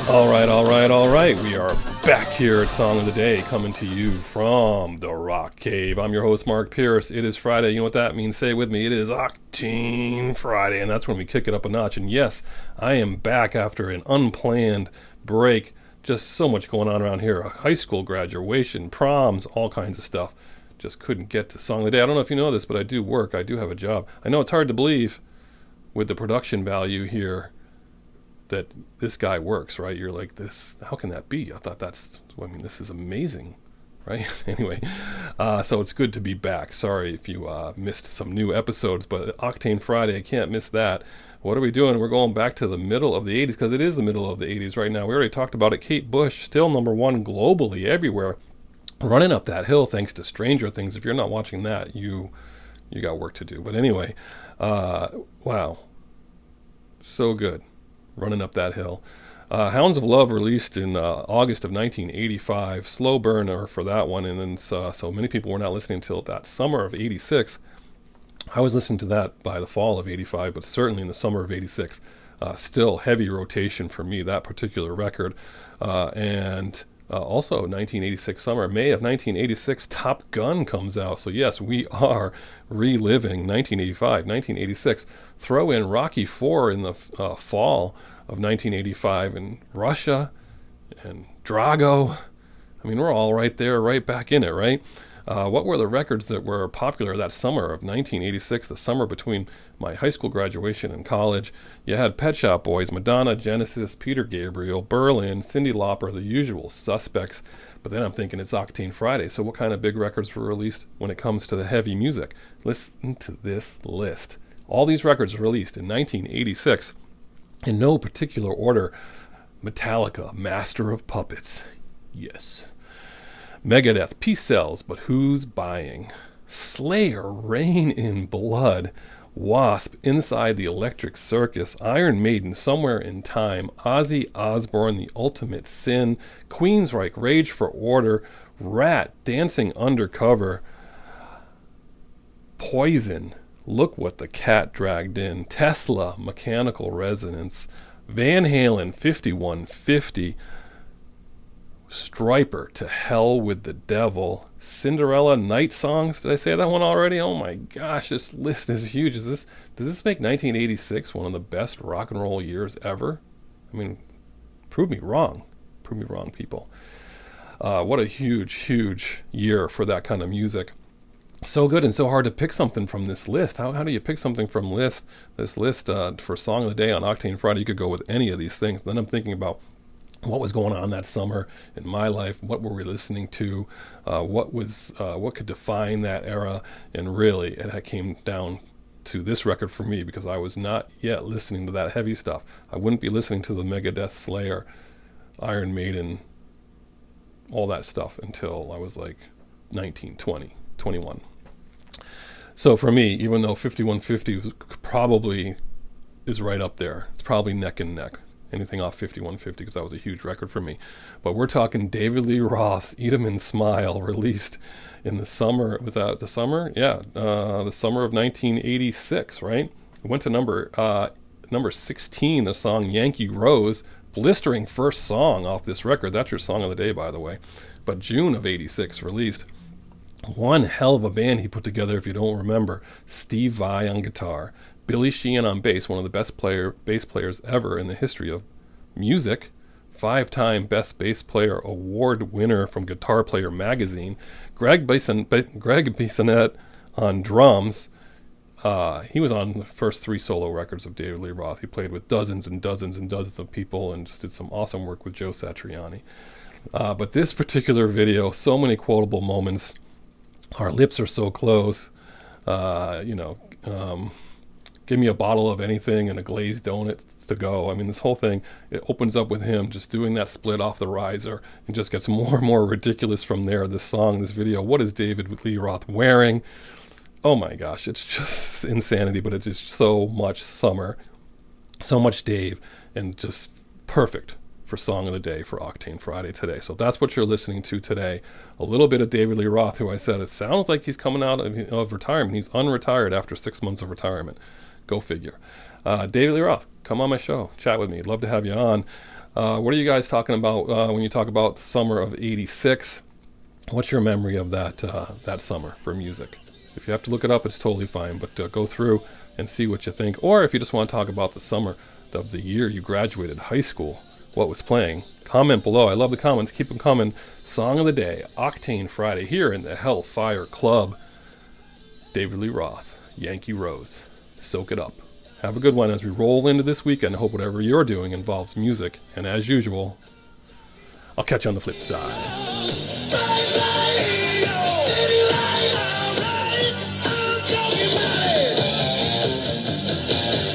All right. We are back here at Song of the Day, coming to you from the Rock Cave. I'm your host, Mark Pierce. It is Friday. You know what that means? Say it with me. It is Octane Friday, and that's when we kick it up a notch. And yes, I am back after an unplanned break. Just so much going on around here. A high school graduation, proms, all kinds of stuff. Just couldn't get to Song of the Day. I don't know if you know this, but I do work. I do have a job. I know it's hard to believe with the production value here that this guy works, right? You're like, this, how can that be? I thought this is amazing, right? Anyway, so it's good to be back. Sorry if you missed some new episodes, but Octane Friday, I can't miss that. What are we doing? We're going back to the middle of the 80s, because it is the middle of the 80s right now. We already talked about it. Kate Bush, still number one globally, everywhere. Running up that hill, thanks to Stranger Things. If you're not watching that, you got work to do. But anyway, wow. So good. Running up that hill. Hounds of Love released in August of 1985. Slow burner for that one. And then so many people were not listening until that summer of 86. I was listening to that by the fall of 85, but certainly in the summer of 86. Still heavy rotation for me, that particular record. And also 1986 summer, May of 1986, Top Gun comes out. So yes, we are reliving 1985, 1986. Throw in Rocky IV in the fall of 1985, and Russia and Drago. I mean, we're all right there, right back in it, right? What were the records that were popular that summer of 1986, the summer between my high school graduation and college? You had Pet Shop Boys, Madonna, Genesis, Peter Gabriel, Berlin, Cyndi Lauper, the usual suspects. But then I'm thinking it's Octane Friday, so what kind of big records were released when it comes to the heavy music? Listen to this list. All these records were released in 1986 in no particular order. Metallica, Master of Puppets. Yes. Megadeth, Peace Cells, But Who's Buying? Slayer, Rain in Blood. Wasp, Inside the Electric Circus. Iron Maiden, Somewhere in Time. Ozzy Osbourne, The Ultimate Sin. Queensryche, Rage for Order. Rat, Dancing Undercover. Poison, Look What the Cat Dragged In. Tesla, Mechanical Resonance. Van Halen, 5150. Striper, To Hell with the Devil. Cinderella Night Songs. Did I say that one already? Oh my gosh, this list is huge. Does this make 1986 one of the best rock and roll years ever? I mean, prove me wrong. Prove me wrong, people. What a huge year for that kind of music. So good and so hard to pick something from this list. How do you pick something from this list for Song of the Day on Octane Friday? You could go with any of these things. Then I'm thinking about what was going on that summer in my life, what were we listening to, what could define that era, and really it came down to this record for me, because I was not yet listening to that heavy stuff. I wouldn't be listening to the Megadeth, Slayer, Iron Maiden, all that stuff until I was like 19, 20, 21. So for me, even though 5150 probably is right up there, it's probably neck and neck. Anything off 5150, because that was a huge record for me. But we're talking David Lee Roth's Eat 'Em and Smile, released in the summer. Was that the summer? Yeah, the summer of 1986, right? It went to number 16, the song Yankee Rose, blistering first song off this record. That's your song of the day, by the way. But June of 86 released. One hell of a band he put together, if you don't remember. Steve Vai on guitar, Billy Sheehan on bass, one of the best bass players ever in the history of music. 5-time Best Bass Player Award winner from Guitar Player magazine. Greg Bissonette on drums. He was on the first 3 solo records of David Lee Roth. He played with dozens and dozens and dozens of people and just did some awesome work with Joe Satriani. But this particular video, so many quotable moments. Our lips are so close. Give me a bottle of anything and a glazed donut to go. I mean, this whole thing, it opens up with him just doing that split off the riser and just gets more and more ridiculous from there. This song, this video, what is David Lee Roth wearing? Oh my gosh, it's just insanity, but it is so much summer, so much Dave, and just perfect for Song of the Day for Octane Friday today. So that's what you're listening to today. A little bit of David Lee Roth, who I said, it sounds like he's coming out of retirement. He's unretired after 6 months of retirement. Go figure. David Lee Roth, come on my show, chat with me. I'd love to have you on. What are you guys talking about when you talk about the summer of '86? What's your memory of that summer for music? If you have to look it up, it's totally fine. But go through and see what you think. Or if you just want to talk about the summer of the year you graduated high school, what was playing, comment below. I love the comments. Keep them coming. Song of the day, Octane Friday, here in the Hellfire Club. David Lee Roth, Yankee Rose. Soak it up. Have a good one as we roll into this weekend. I hope whatever you're doing involves music. And as usual, I'll catch you on the flip side. City lights.